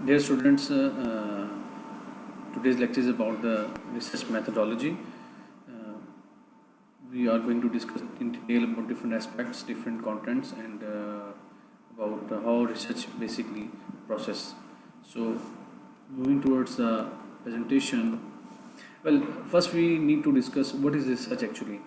Dear students, today's lecture is about the research methodology. We are going to discuss in detail about different aspects, different contents, and about how research basically process. So, moving towards the presentation, well, first we need to discuss what is research actually.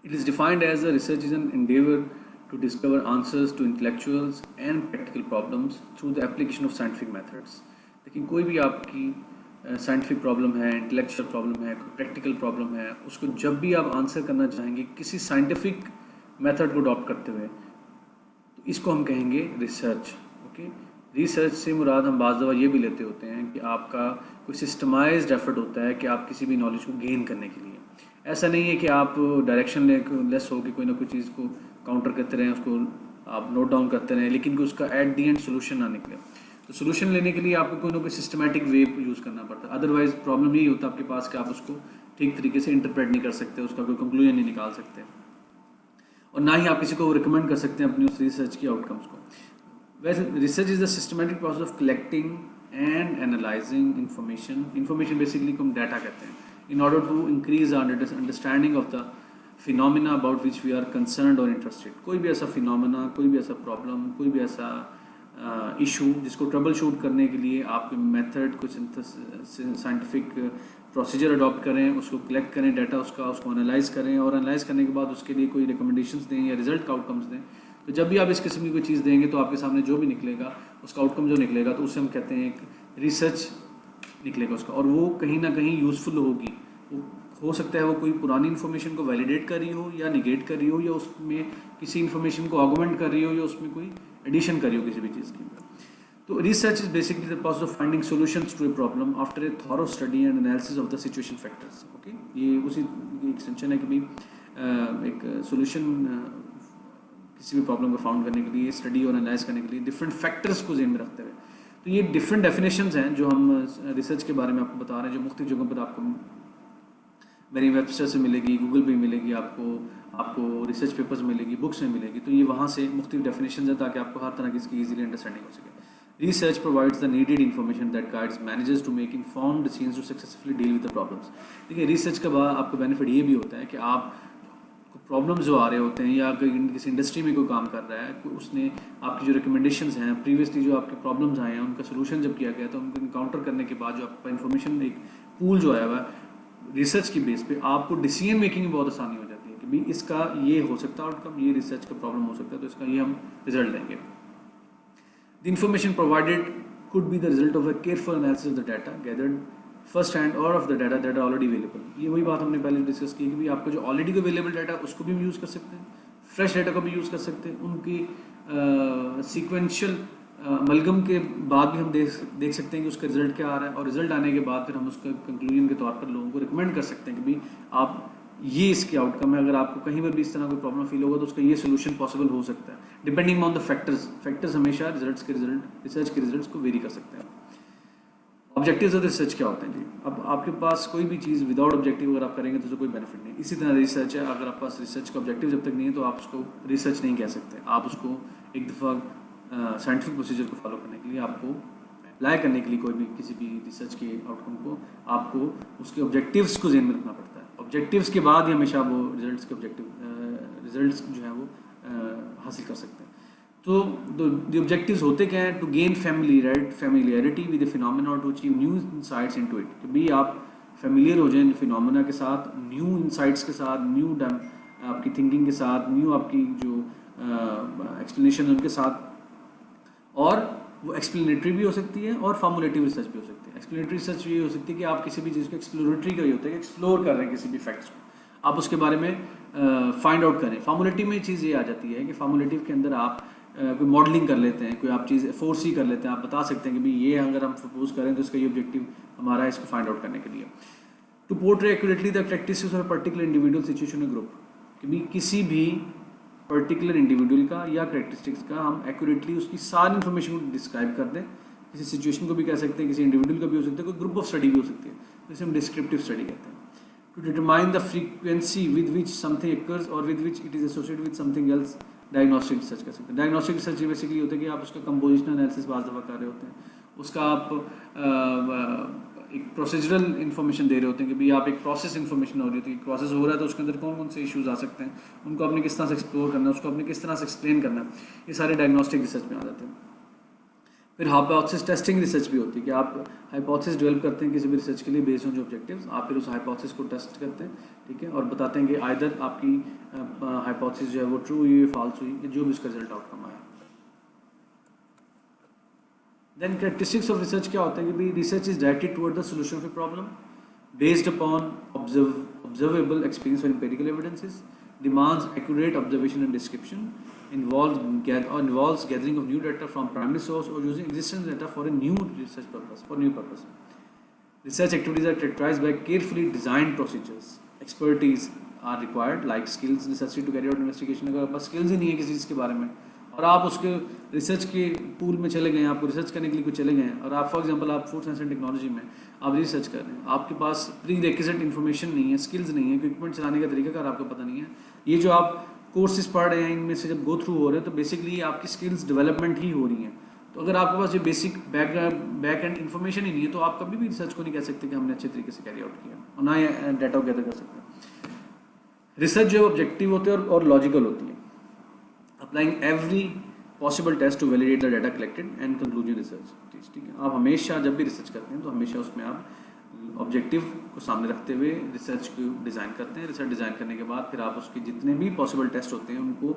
It is defined as a research is an endeavor to discover answers to intellectuals and practical problems through the application of scientific methods. लेकिन कोई भी आपकी scientific problem है, intellectual problem है, कोई practical problem है, उसको जब भी आप आंसर करना चाहेंगे किसी साइंटिफिक मेथड को अडॉप्ट करते हुए, तो इसको हम कहेंगे रिसर्च. ओके, रिसर्च से मुराद हम बाज़ दफ़ा ये भी लेते होते हैं कि आपका कोई सिस्टमाइज्ड एफर्ट होता है कि आप किसी भी नॉलेज को गेन करने के लिए. ऐसा नहीं है कि आप डायरेक्शन लेस हो कि कोई ना कोई चीज़ को काउंटर करते रहें, उसको आप नोट डाउन करते रहें, लेकिन कि उसका एट दी एंड सोल्यूशन ना निकले. तो सोल्यूशन लेने के लिए आपको कोई ना कोई सिस्टमैटिक वे यूज़ करना पड़ता है. अदरवाइज प्रॉब्लम यही होता है आपके पास कि आप उसको ठीक तरीके से इंटरप्रेट नहीं कर सकते, उसका कोई कंक्लूजन नहीं निकाल सकते, और ना ही आप किसी को रिकमेंड कर सकते हैं अपनी उस रिसर्च की आउटकम्स को. वैसे research is the systematic process of collecting and analysing information basically को हम डाटा कहते हैं, in order to increase our understanding of the phenomena about which we are concerned or interested. कोई भी ऐसा phenomena, कोई भी ऐसा problem, कोई भी ऐसा issue जिसको ट्रबल शूट करने के लिए आप कोई मेथड, कुछ साइंटिफिक प्रोसीजर अडॉप्ट करें, उसको कलेक्ट करें डाटा, उसको एनालाइज करें, और एनालाइज करने के बाद उसके लिए कोई रिकमेंडेशंस दें या रिजल्ट का आउटकम्स दें. तो जब भी आप इस किस्म की कोई चीज़ देंगे तो आपके सामने जो भी निकलेगा, उसका आउटकम जो निकलेगा, तो उसे हम कहते हैं एक रिसर्च निकलेगा उसका, और वो कहीं ना कहीं यूज़फुल होगी. हो सकता है वो कोई पुरानी इन्फॉर्मेशन को वैलिडेट कर रही हो या निगेट कर रही हो, या उसमें किसी इन्फॉर्मेशन को ऑगमेंट कर रही हो, या उसमें कोई एडिशन कर रही हो किसी भी चीज़ की. तो research is basically the process of finding solutions to a problem after a thorough study and analysis of the situation factors. Okay, ये उसी एक्सटेंशन है कि भाई एक सोल्यूशन किसी भी प्रॉब्लम को फाउंड करने के लिए, स्टडी और एनालाइज करने के लिए डिफरेंट फैक्टर्स को ज़हन में रखते हुए. तो ये डिफरेंट डेफिनेशंस हैं जो हम रिसर्च के बारे में आपको बता रहे हैं, जो मुख्तलिफ जगहों पर आपको मेरी वेबसाइट से मिलेगी, गूगल पे मिलेगी, आपको रिसर्च पेपर्स मिलेगी, बुक्स में मिलेगी. तो ये वहाँ से मुख्तलिफ डेफिनेशंस हैं ताकि आपको हर तरह की इसकी ईजिली अंडरस्टैंडिंग हो सके. Research provides the needed information that guides managers to make informed decisions to successfully deal with the problems. देखिए, रिसर्च का बाद आपको बेनिफिट ये भी होता है कि आप प्रॉब्लम्स जो आ रहे होते हैं, या किसी इंडस्ट्री में कोई काम कर रहा है, उसने आपकी जो रिकमेंडेशंस हैं, प्रीवियसली जो आपके प्रॉब्लम्स आए हैं, उनका सोल्यूशन जब किया गया, तो उनको इनकाउंटर करने के बाद जो आपका इन्फॉर्मेशन एक पूल जो आया हुआ है रिसर्च की बेस पे, आपको डिसीजन मेकिंग में बहुत आसानी हो जाती है कि भाई इसका ये हो सकता है आउटकम, ये रिसर्च का प्रॉब्लम हो सकता है, तो इसका ये हम रिजल्ट देंगे. The information provided could be the result of a careful analysis of the data gathered first hand or of the data that are already available. ये वही बात हमने पहले डिस्कस की कि भाई आपका जो ऑलरेडी अवेलेबल डाटा उसको भी यूज़ कर सकते हैं, फ्रेश डाटा को भी यूज़ कर सकते हैं, उनकी सीक्वेंशियल अमलगम के बाद भी हम देख सकते हैं कि उसका रिजल्ट क्या आ रहा है, और रिजल्ट आने के बाद फिर हम उसका कंक्लूजन के तौर पर लोगों को रिकमेंड कर सकते हैं कि भाई आप ये इसके आउटकम है. अगर आपको कहीं पर भी इस तरह कोई प्रॉब्लम फील होगा तो उसका ये सोल्यूशन पॉसिबल हो सकता है, डिपेंडिंग ऑन द फैक्टर्स हमेशा रिसर्च के रिजल्ट्स को वेरी कर सकते हैं. ऑब्जेक्टिव्स ऑफ रिसर्च क्या होते हैं जी? अब आपके पास कोई भी चीज़ विदाउट ऑब्जेक्टिव अगर आप करेंगे तो उसका कोई बेनिफिट नहीं. इसी तरह रिसर्च है, अगर आपके पास रिसर्च का ऑब्जेक्टिव जब तक नहीं है तो आप उसको रिसर्च नहीं कह सकते. आप उसको एक दफ़ा साइंटिफिक प्रोसीजर को फॉलो करने के लिए, आपको अप्लाई करने के लिए कोई भी किसी भी रिसर्च के आउटकम को, आपको उसके ऑब्जेक्टिव्स को ज़हन में रखना पड़ता है. ऑब्जेक्टिव्स के बाद ही हमेशा वो रिजल्ट्स जो है वो हासिल कर सकते हैं. तो द ऑब्जेक्टिव्स होते क्या हैं? To gain familiarity with the phenomena और to achieve new insights into it. कि भाई आप फेमिलियर हो जाएं फिनोमेना के साथ, न्यू इंसाइट्स के साथ, न्यू आपकी थिंकिंग के साथ, न्यू आपकी जो एक्सप्लेनेशन है उनके साथ. और वो एक्सप्लेनेटरी भी हो सकती है और फॉर्मुलेटिव रिसर्च भी हो सकती है. एक्सप्लेनेटरी रिसर्च ये हो सकती है कि आप किसी भी चीज़ को, एक्सप्लोरेटरी का ये होता है कि एक्सप्लोर कर रहे हैं किसी भी फैक्ट्स को, आप उसके बारे में फाइंड आउट करें. फॉर्मुलेटिव में चीज़ ये आ जाती है कि फॉर्मुलेटिव के अंदर आप कोई मॉडलिंग कर लेते हैं, कोई आप चीज़ फोर्स ही कर लेते हैं, आप बता सकते हैं कि भाई ये अगर हम सपोज करें तो इसका ये ऑब्जेक्टिव हमारा है इसको फाइंड आउट करने के लिए. To portray accurately the characteristics of a particular individual situation group. कि भाई किसी भी पर्टिकुलर इंडिविजुअल का या करेक्टरिस्टिक्स का हम एक्यूरेटली उसकी सारी इन्फॉर्मेशन को डिस्क्राइब कर दें. किसी सिचुएशन को भी कह सकते हैं, किसी इंडिविजुअल का भी हो सकता है, कोई ग्रुप ऑफ स्टडी भी हो सकती है, जिसे हम डिस्क्रिप्टिव स्टडी कहते हैं. To determine the frequency with which something occurs और with which it is associated with something else diagnostic research कर सकते हैं। डायग्नोस्टिक रिसर्च ये बेसिकली होता है कि आप उसका कंपोजिशनल एनालिसिस बाज़ दफ़ा कर रहे होते हैं, उसका आप एक प्रोसीजरल इन्फॉर्मेशन दे रहे होते हैं कि भाई आप एक प्रोसेस इन्फॉर्मेशन हो रही होती है, प्रोसेस हो रहा है तो उसके अंदर कौन कौन से इश्यूज आ सकते हैं, उनको आपने किस तरह से एक्सप्लोर करना है, उसको आपने किस तरह से एक्सप्लेन करना है, ये सारे डायग्नोस्टिक रिसर्च में आ जाते हैं। फिर हाइपोथेसिस टेस्टिंग रिसर्च भी होती है कि आप हाइपोथेसिस डेवलप करते हैं किसी भी रिसर्च के लिए बेस्ड ऑन जो ऑब्जेक्टिव्स, आप फिर उस हाइपोथेसिस को टेस्ट करते हैं, ठीक है, और बताते हैं कि आइदर आपकी हाइपोथेसिस जो है वो ट्रू हुई, फॉल्स हुई, जो भी उसका रिजल्ट आउटकम आया। देन कैरेक्टरिस्टिक्स ऑफ रिसर्च क्या होता है कि भाई research is directed toward the solution of a problem based upon observable experience और empirical evidences, demands accurate observation and description, involves gathering of new data from primary source or using existing data for a new research purpose. Research activities are characterized by carefully designed procedures. Expertise are required, like skills necessary to carry out investigation. अगर आपके पास skills ही नहीं है किसी चीज़ के बारे में और आप उसके रिसर्च के पूल में चले गए हैं, आपको रिसर्च करने के लिए कुछ चले गए हैं और आप फॉर एग्जांपल आप फूड साइंस एंड टेक्नोलॉजी में आप रिसर्च कर रहे हैं, आपके पास प्री रेक्विजिट इन्फॉर्मेशन नहीं है, स्किल्स नहीं है, इक्विपमेंट चलाने का तरीका अगर आपको पता नहीं है, ये जो आप कोर्सेज पढ़ रहे हैं इनमें से जब गो थ्रू हो रहे हैं तो बेसिकली आपकी स्किल्स डेवलपमेंट ही हो रही हैं। तो अगर आपके पास ये बेसिक बैक एंड इन्फॉर्मेशन ही नहीं है तो आप कभी भी रिसर्च को नहीं कह सकते कि हमने अच्छे तरीके से कैरी आउट किया और ना ये डाटा गैदर कर सकते हैं। रिसर्च जो है ऑब्जेक्टिव होते हैं और लॉजिकल होती है, applying every possible test to validate the data collected and conclusion research, ठीक है। आप हमेशा जब भी रिसर्च करते हैं तो हमेशा उसमें आप ऑब्जेक्टिव को सामने रखते हुए रिसर्च को डिज़ाइन करते हैं। रिसर्च डिज़ाइन करने के बाद फिर आप उसके जितने भी पॉसिबल टेस्ट होते हैं उनको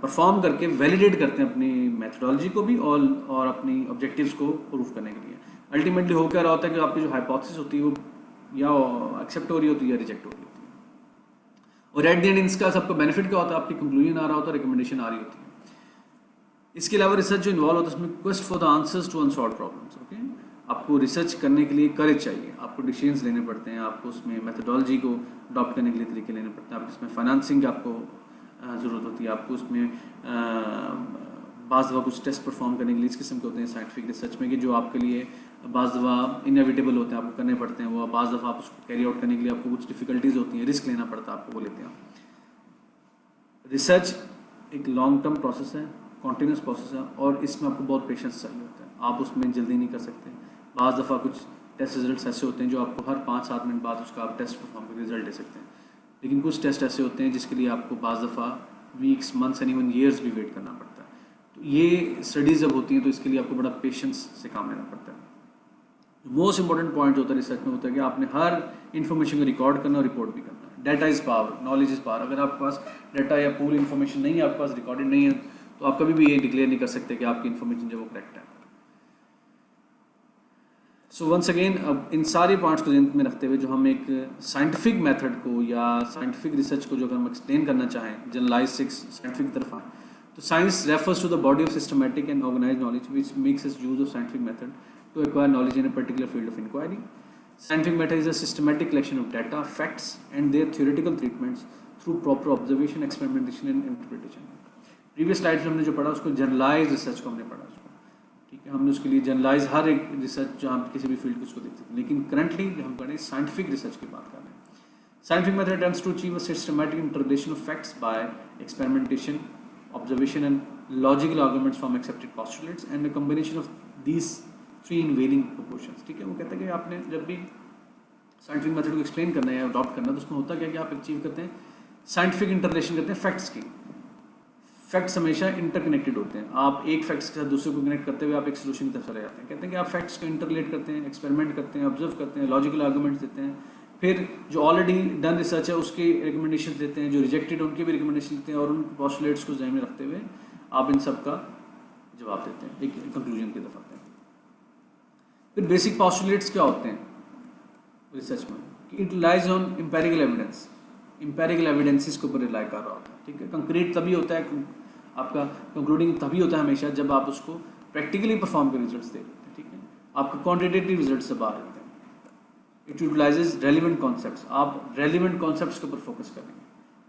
परफॉर्म करके वैलिडेट करते हैं अपनी मेथडोलॉजी को भी और अपनी ऑब्जेक्टिव्स को प्रूफ करने के लिए। अल्टीमेटली हो क्या रहा होता है कि आपकी जो हाइपोथेसिस होती है वो या एक्सेप्ट हो रही होती है या रिजेक्ट हो रही होती है, और एट द एंड इसका सबका बेनिफिट क्या होता है, आपकी कंक्लूजन आ रहा होता है, रिकमेंडेशन आ रही होती है। इसके अलावा रिसर्च जो इन्वॉल्व होता है उसमें quest for the answers to unsolved problems, okay. आपको रिसर्च करने के लिए करेज चाहिए, आपको डिसीजंस लेने पड़ते हैं, आपको उसमें मेथडोलॉजी को अडॉप्ट करने के लिए तरीके लेने पड़ते हैं, आपको इसमें फाइनेंसिंग आपको ज़रूरत होती है, आपको उसमें बाज़ दफ़ा कुछ टेस्ट परफॉर्म करने के लिए इस किस्म के होते हैं साइंटिफिक रिसर्च में कि जो आपके लिए बाज़ दफ़ा इनएविटेबल होते हैं, आपको करने पड़ते हैं वो, बाज़ दफ़ा आप उसको कैरी आउट करने के लिए आपको कुछ डिफ़िकल्टीज़ होती हैं, रिस्क लेना पड़ता है आपको, वो लेते हैं। रिसर्च एक लॉन्ग टर्म प्रोसेस है, कॉन्टीन्यूस प्रोसेस है और इसमें आपको बहुत पेशेंस चाहिए होता है, आप उसमें जल्दी नहीं कर सकते। बाज़ दफ़ा कुछ टेस्ट रिजल्ट्स ऐसे होते हैं जो आपको हर 5-7 मिनट बाद उसका आप टेस्ट परफॉर्म करके रिजल्ट दे सकते हैं, लेकिन कुछ टेस्ट ऐसे होते हैं जिसके लिए आपको बाज़ दफ़ा weeks, months and even years भी वेट करना पड़ता है। तो ये स्टडीज़ जब होती हैं तो इसके लिए आपको बड़ा पेशेंस से काम लेना पड़ता है। मोस्ट इंपॉर्टेंट पॉइंट जो होता है रिसर्च में होता है कि आपने हर इन्फॉर्मेशन को रिकॉर्ड करना और रिपोर्ट भी करना है। Data is power, knowledge is power. अगर आपके पास डाटा या पूरी इन्फॉर्मेशन नहीं है, आपके पास रिकॉर्डेड नहीं है, तो आप कभी भी ये डिक्लेयर नहीं कर सकते कि आपकी इन्फॉर्मेशन जो वो करेक्ट है। सो वंस अगेन अब इन सारे पॉइंट्स को ध्यान में रखते हुए जो हम एक साइंटिफिक मेथड को या साइंटिफिक रिसर्च को जो अगर हम एक्सप्लेन करना चाहें जनरलाइज साइंटिफिक की तरफ आए तो science refers to the body of systematic and organize knowledge which makes us use of scientific method to acquire knowledge in a particular field of inquiry. Scientific method is a systematic collection of data, facts and their theoretical treatments through proper observation, experimentation and interpretation. Previous slides में हमने जो पढ़ा उसको generalise research को हमने पढ़ा उसको, ठीक है, हमने उसके लिए जनरलाइज हर एक रिसर्च जहाँ किसी भी फील्ड को उसको देखते थे, लेकिन करंटली हम पढ़े साइंटिफिक रिसर्च की बात कर रहे हैं। Scientific method attempts to achieve a systematic interpretation of facts by experimentation, observation and logical arguments from accepted postulates and a combination of these three in varying proportions, ठीक है। वो कहते हैं कि आपने जब भी साइंटिफिक मेथड को एक्सप्लेन करना है या अडॉप्ट करना है तो उसमें होता क्या कि आप अचीव करते हैं साइंटिफिक इंटरलेशन करते हैं फैक्ट्स की। फैक्ट्स हमेशा इंटरकनेक्टेड होते हैं, आप एक फैक्ट्स के साथ दूसरे को कनेक्ट करते हुए आप एक सोल्यूशन की तरफ चले जाते हैं। कहते हैं कि आप फैक्ट्स को इंटरलेट करते हैं, एक्सपेरिमेंट करते हैं, ऑब्जर्व करते हैं, लॉजिकल आर्गूमेंट्स देते हैं, फिर जो ऑलरेडी डन रिसर्च है उसके रिकमेंडेशन देते हैं, जो रिजेक्टेड उनके भी रिकमेंडेशन देते हैं और उन पोस्टुलेट्स को ध्यान में रखते हुए आप इन सब का जवाब देते हैं, एक कंक्लूजन की तरफ आते हैं। फिर बेसिक पोस्टुलेट्स क्या होते हैं रिसर्च में कि it relies on empirical evidence, empirical evidences के ऊपर रिलाई कर रहा होता है, ठीक है। कंक्रीट तभी होता है, आपका कंक्लूडिंग तभी होता है हमेशा जब आप उसको प्रैक्टिकली परफॉर्म कर रिजल्ट्स दे देते हैं, ठीक है। आपका क्वांटिटेटिव रिजल्ट से बाहर रहते हैं। इट यूटिलाइजेज रेलिवेंट कॉन्सेप्ट्स, आप रेलिवेंट कॉन्सेप्ट्स के ऊपर फोकस करेंगे।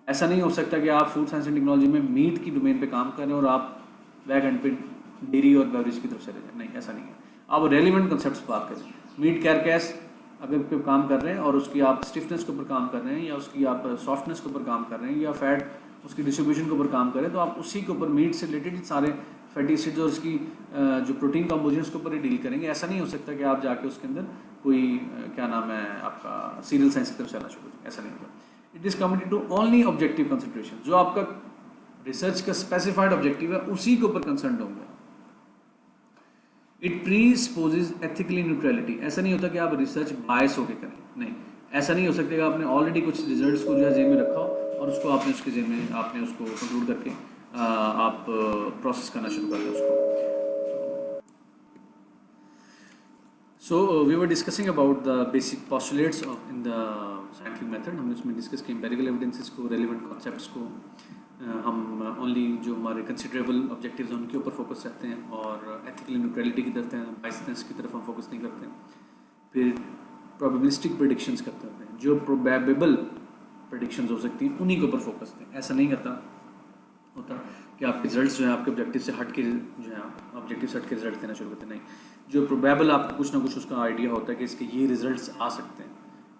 ऐसा नहीं हो सकता कि आप फूड साइंस एंड टेक्नोलॉजी में मीट की डोमेन पे काम कर रहे हैं और आप बैक एंड पे डेयरी और बेवरेज की तरफ चले जाए, नहीं, ऐसा नहीं है। आप रेलिवेंट कॉन्सेप्ट्स बात करें, मीट कैरकैस अगर पे काम कर रहे हैं और उसकी आप स्टिफनेस के ऊपर काम कर रहे हैं या उसकी आप सॉफ्टनेस के ऊपर काम कर रहे हैं या फैट उसकी डिस्ट्रीब्यूशन के ऊपर काम करें, तो आप उसी के ऊपर मीट से रिलेटेड सारे फैटी एसिड्स और उसकी जो प्रोटीन कॉम्पोजिशन के ऊपर ही डील करेंगे। ऐसा नहीं हो सकता कि आप जाके उसके अंदर कोई क्या नाम है आपका सीरियल साइंस की तरफ चलना शुरू करें, ऐसा नहीं होगा। It is committed to only objective concentration, जो आपका रिसर्च का स्पेसिफाइड ऑब्जेक्टिव है उसी के ऊपर कंसर्न होंगे। इट प्रीसपोजेज एथिकली न्यूट्रलिटी, ऐसा नहीं होता कि आप रिसर्च बायस होकर करें, नहीं, ऐसा नहीं हो सकता कि आपने ऑलरेडी कुछ रिजल्ट्स को जो है जेब में रखा हो और उसको आपने उसके जेब में आपने उसको कंक्लूड करके आप प्रोसेस करना शुरू कर दें उसको। So we were discussing about the basic postulates in the scientific method। हमने उसमें डिस्कस किया एम्पेरिकल एविडेंसेस को, रेलिवेंट कॉन्सेप्ट्स को। हम ओनली जो हमारे कंसिडरेबल ऑब्जेक्टिव्स हैं उनके ऊपर फोकस करते हैं और एथिकल न्यूट्रलिटी की तरफ हैं, बायसनेस की तरफ हम फोकस नहीं करते हैं। फिर प्रोबेबिलिस्टिक प्रेडिक्शंस करते हैं, जो प्रोबेबल प्रेडिक्शंस हो सकती हैं उन्हीं के ऊपर फोकस करते हैं। ऐसा नहीं होता कि आपके रिजल्ट्स जो है आपके ऑब्जेक्टिव से हट के जो है ऑब्जेक्टिव से हट के रिजल्ट देना शुरू करते हैं, नहीं। जो प्रोबेबल आपको कुछ ना कुछ उसका आइडिया होता है कि इसके ये रिजल्ट्स आ सकते हैं,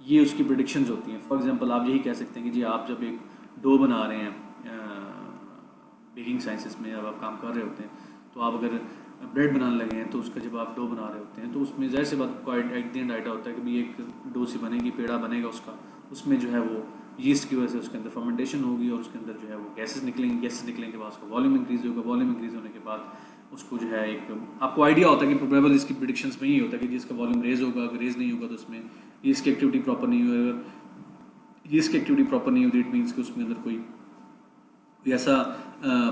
ये उसकी प्रेडिक्शंस होती हैं। फॉर एग्जांपल आप यही कह सकते हैं कि जी आप जब एक डो बना रहे हैं बेकिंग साइंसेस में, जब आप काम कर रहे होते हैं, तो आप अगर ब्रेड बनाने लगे हैं तो उसका जब आप डो बना रहे होते हैं तो उसमें ज़ाहिर सी बात को एट द एंड आइडिया होता है कि भाई एक डो सी बनेगी, पेड़ा बनेगा उसका, उसमें जो है वो यीस्ट की वजह से उसके अंदर फर्मेंटेशन होगी और उसके अंदर जो है वो गैसेस निकलेंगे के बाद उसका वॉल्यूम इंक्रीज होगा, वॉल्यूम इंक्रीज होने के बाद उसको जो है एक आपको आइडिया होता है कि प्रोबेबल इसकी प्रेडिक्शंस में ही होता है कि जिसका वॉल्यूम रेज होगा, अगर रेज नहीं होगा तो उसमें यीस्ट की एक्टिविटी प्रॉपर नहीं होगी, अगर यीस्ट की एक्टिविटी प्रॉपर नहीं होती इट मीन्स कि उसमें अंदर कोई ऐसा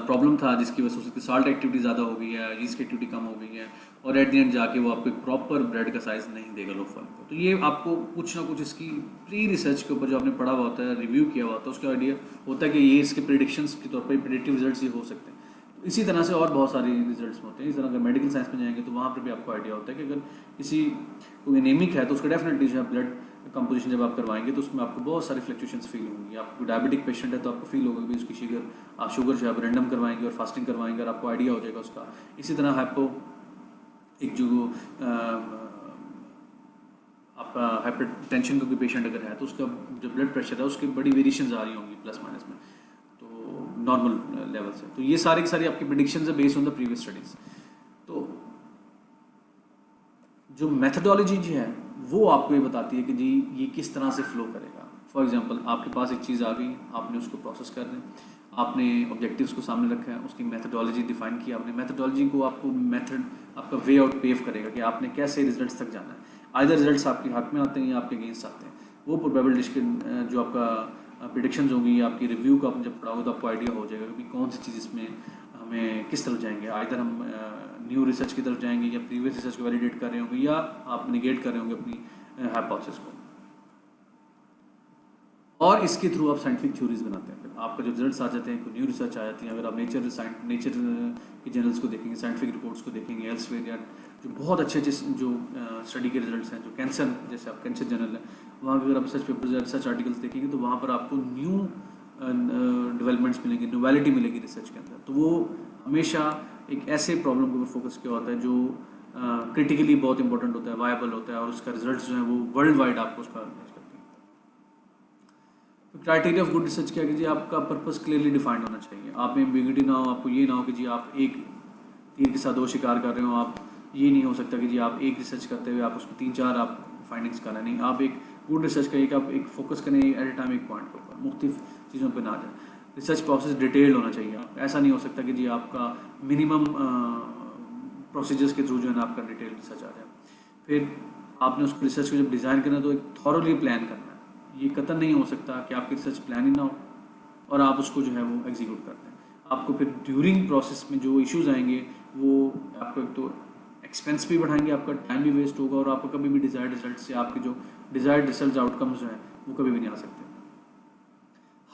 प्रॉब्लम था जिसकी वजह से उसकी साल्ट एक्टिविटी ज़्यादा हो गई है, यीस्ट की एक्टिविटी कम हो गई है और एट द एंड जाके वो आपको एक प्रॉपर ब्रेड का साइज़ नहीं देगा लोफ फल को। तो ये आपको कुछ ना कुछ इसकी प्री रिसर्च के ऊपर जो आपने पढ़ा हुआ होता है, रिव्यू किया हुआ होता है, उसका आइडिया होता है कि ये इसके प्रेडिक्शंस के तौर पर प्रेडिक्टिव रिजल्ट्स ये हो सकते हैं। तो इसी तरह से और बहुत सारे रिजल्ट्स होते हैं। इस तरह अगर मेडिकल साइंस में जाएंगे तो वहाँ पर भी आपको आइडिया होता है कि अगर किसी कोई एनीमिक है तो उसका डेफिनेटली जो है ब्लड कंपोजिशन जब आप करवाएंगे तो उसमें आपको बहुत सारी फ्लक्चुएशंस फील होंगी। आपको डायबिटिक पेशेंट है तो आपको फील होगा कि उसकी शुगर जो है आप रैंडम करवाएंगे और फास्टिंग करवाएंगे और आपको आइडिया हो जाएगा उसका। इसी तरह आपको एक जो आपका हाइपरटेंशन का कोई पेशेंट अगर है तो उसका जो ब्लड प्रेशर है उसकी बड़ी वेरिएशंस आ रही होंगी प्लस माइनस में, तो नॉर्मल लेवल से। तो ये सारी की सारी आपकी प्रेडिक्शंस है based on the previous studies. तो जो मेथडोलॉजी जो है वो आपको ये बताती है कि जी ये किस तरह से फ्लो करेगा। फॉर एग्जांपल आपके पास एक चीज़ आ गई, आपने उसको प्रोसेस कर रहे हैं, आपने ऑब्जेक्टिव्स को सामने रखा है, उसकी मेथडोलॉजी डिफाइन की आपने। मेथडोलॉजी को आपको मेथड आपका वे आउट पेव करेगा कि आपने कैसे रिजल्ट्स तक जाना है। आइदर रिजल्ट्स आपके हक में आते हैं या आपके अगेंस्ट आते हैं। वो प्रोबेबिलिटी जो आपका प्रेडिक्शंस होंगी, आपकी रिव्यू को आप जब पढ़ाओगे तो आपको आइडिया हो जाएगा कि कौन सी चीज़ इसमें हमें किस तरफ जाएंगे। आइदर हम न्यू रिसर्च की तरफ जाएंगे या प्रीवियस रिसर्च को वैलिडेट कर रहे होंगे या आप निगेट कर रहे होंगे अपनी हाइपोथेसिस को, और इसके थ्रू आप साइंटिफिक थ्योरीज बनाते हैं। फिर आपका जो रिजल्ट्स आ जाते हैं, कोई न्यू रिसर्च आ जाती है। अगर आप नेचर की जर्नल्स को देखेंगे, साइंटिफिक रिपोर्ट्स को देखेंगे, एल्सवेयर या जो बहुत अच्छे जो स्टडी के रिजल्ट्स हैं, जो कैंसर जैसे आप कैंसर जर्नल है, वहाँ अगर आप रिसर्च पेपर्स या रिसर्च आर्टिकल्स देखेंगे तो वहाँ पर आपको न्यू डेवलपमेंट्स मिलेंगी, नोवेलिटी मिलेगी रिसर्च के अंदर। तो वो हमेशा एक ऐसे प्रॉब्लम के ऊपर फोकस किया होता है जो क्रिटिकली बहुत इंपॉर्टेंट होता है, वायबल होता है और उसका रिजल्ट जो है वो वर्ल्ड वाइड आपको उसका करती है। तो क्राइटेरिया ऑफ गुड रिसर्च क्या है कि जी आपका पर्पस क्लियरली डिफाइंड होना चाहिए। आप में एम्बिग्यूटी ना हो, आपको ये ना हो कि जी आप एक तीर के साथ दो शिकार कर रहे हो। आप ये नहीं हो सकता कि जी आप एक रिसर्च करते हुए आप उसको 3-4 आप फाइंडिंग्स करना, नहीं। आप एक गुड रिसर्च करिए कि आप एक फोकस करें एट ए टाइम एक पॉइंट के ऊपर, मुख्तलिफ चीज़ों पर ना जाए। रिसर्च प्रोसेस डिटेल्ड होना चाहिए। ऐसा नहीं हो सकता कि जी आपका मिनिमम प्रोसीजर्स के थ्रू जो है ना आपका डिटेल रिसर्च आ जाए। फिर आपने उसको रिसर्च को जब डिज़ाइन करना तो एक थॉरोली प्लान करना है। ये कतई नहीं हो सकता कि आपकी रिसर्च प्लान ही ना हो और आप उसको जो है वो एग्जीक्यूट करते हैं। आपको फिर ड्यूरिंग प्रोसेस में जो इश्यूज आएंगे वो आपको एक तो एक्सपेंस भी बढ़ाएंगे, आपका टाइम भी वेस्ट होगा और आपको कभी भी डिज़ायर्ड रिजल्ट से आपके जो डिज़ायर्ड रिजल्ट आउटकम्स जो हैं वो कभी भी नहीं आ सकते।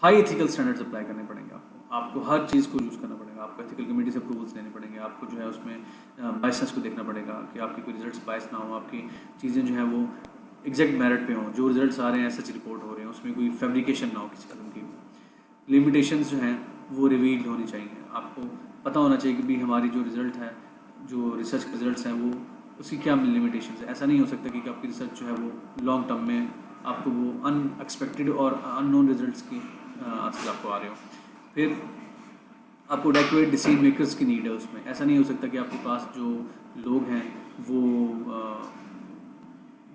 हाई एथिकल स्टैंडर्ड्स अप्लाई करने पड़ेंगे आपको हर चीज़ को यूज़ करना पड़ेगा। आपको एथिकल कमेटी से अप्रूवल्स लेने पड़ेंगे। आपको जो है उसमें बायसनेस को देखना पड़ेगा कि आपके कोई रिजल्ट्स बायस ना हो, आपकी चीज़ें जो हैं वो एग्जैक्ट मेरिट पे हों, जो रिजल्ट्स आ रहे हैं सच रिपोर्ट हो रहे हैं, उसमें कोई फैब्रिकेशन ना हो किसी कदम की। लिमिटेशंस जो हैं वो रिवील्ड होनी चाहिए। आपको पता होना चाहिए कि भी हमारी जो रिज़ल्ट है, जो रिसर्च के रिजल्ट्स हैं वो उसकी क्या लिमिटेशंस है। ऐसा नहीं हो सकता कि आपकी रिसर्च जो है वो लॉन्ग टर्म में आपको वो अनएक्सपेक्टेड और अननोन रिजल्ट्स की आंसर्स आपको आ रहे हो। फिर आपको एडेक्वेट डिसीजन मेकर्स की नीड है उसमें। ऐसा नहीं हो सकता कि आपके पास जो लोग हैं वो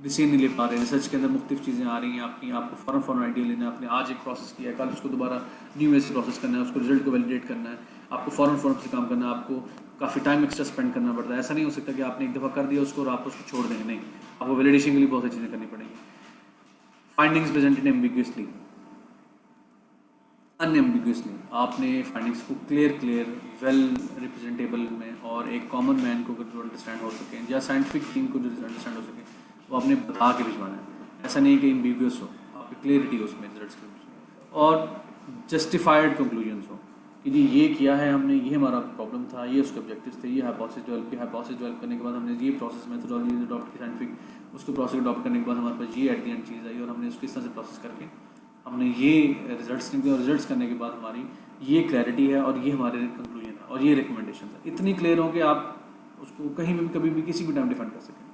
डिसीजन नहीं ले पा रहे। रिसर्च के अंदर मुख्तलिफ चीज़ें आ रही हैं आपकी, आपको फ़ौरन आइडिया लेना है। आपने आज एक प्रोसेस किया है, कल उसको दोबारा न्यू वे से प्रोसेस करना है, उसको रिजल्ट को वैलिडेट करना है, आपको फ़ौरन से काम करना है, आपको काफ़ी टाइम एक्स्ट्रा स्पेंड करना पड़ता है। ऐसा नहीं हो सकता कि आपने एक दफ़ा कर दिया उसको और आप उसको छोड़ देंगे, नहीं, आपको वैलिडेशन के लिए बहुत सारी चीज़ें करनी पड़ेंगी। फाइंडिंग्स प्रेजेंटेड एम्बिग्यूअसली, अनएम्बिग्यूअसली, आपने फाइंडिंग्स को क्लियर वेल रिप्रेजेंटेबल में और एक कॉमन मैन को जो अंडरस्टैंड हो सके या साइंटिफिक टीम को जो अंडरस्टैंड हो सके वो आपने बता के भिजवाना है। ऐसा नहीं कि एम्बिग्यूअस हो, आपकी क्लियरिटी हो उसमें रिजल्ट्स के और जस्टिफाइड कंक्लूजन्स हो कि जी ये किया है हमने, ये हमारा प्रॉब्लम था, ये उसके ऑब्जेक्टिव्स थे, ये हाइपोथेसिस डेवलप करने के बाद हमने ये प्रोसेस मेथोडोलॉजी अडॉप्ट की साइंटिफिक, उसको प्रोसेस अडॉप्ट करने के बाद हमारे पास ये एट द एंड चीज़ आई और हमने उसको इस तरह से प्रोसेस करके हमने ये रिजल्ट्स निकले और रिजल्ट्स करने के बाद हमारी ये क्लैरिटी है और ये हमारे कंक्लूजन है और ये रिकमेंडेशन है। इतनी क्लियर हो कि आप उसको कहीं भी कभी भी किसी भी टाइम डिफेंड कर सकें।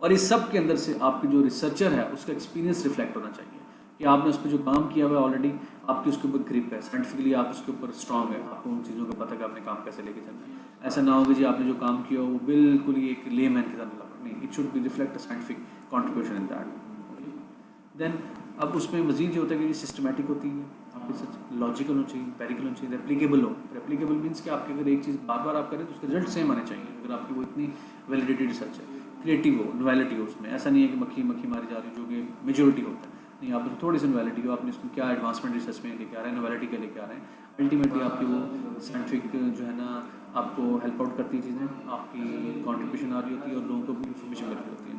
और इस सब के अंदर से आपके जो रिसर्चर है उसका एक्सपीरियंस रिफ्लेक्ट होना चाहिए कि आपने उस पर जो काम किया हुआ है ऑलरेडी, आपकी उसके ऊपर ग्रिप है, साइंटिफिकली आप उसके ऊपर स्ट्रांग है, आपको उन चीज़ों का पता है कि आपने काम कैसे लेके चलना है। ऐसा ना हो कि जी आपने जो काम किया वो बिल्कुल ही एक लेमैन की तरह लगा, नहीं, it should be reflect a scientific contribution in that. Then अब उसमें मजीद जो होता है कि सिस्टमेटिक होती है आपकी रिसर्च, लॉजिकल होनी चाहिए, एम्पिरिकल होनी चाहिए, रेप्लिकेबल हो। रेप्लिकेबल मीन्स कि आपकी अगर एक चीज़ बार बार आप करें तो उसके रिजल्ट सेम आने चाहिए, अगर आपकी वो इतनी वैलिडेटेड रिसर्च है। क्रिएटिव हो, नोवेलिटी हो उसमें, ऐसा नहीं है कि मक्खी मारी जा रही है जो कि मेजोरिटी होता है, नहीं, आप थोड़ी सी नोवेलिटी हो, आपने इसमें क्या एडवांसमेंट रिसर्च में लेके आ रहे हैं, नोवेलिटी क्या लेके आ रहे हैं। अल्टीमेटली आपकी वो साइंटिफिक जो है ना आपको हेल्प आउट करती है चीज़ें, आपकी कॉन्ट्रीब्यूशन आ रही होती है और लोगों को भी इंफॉर्मेशन मिल रही होती है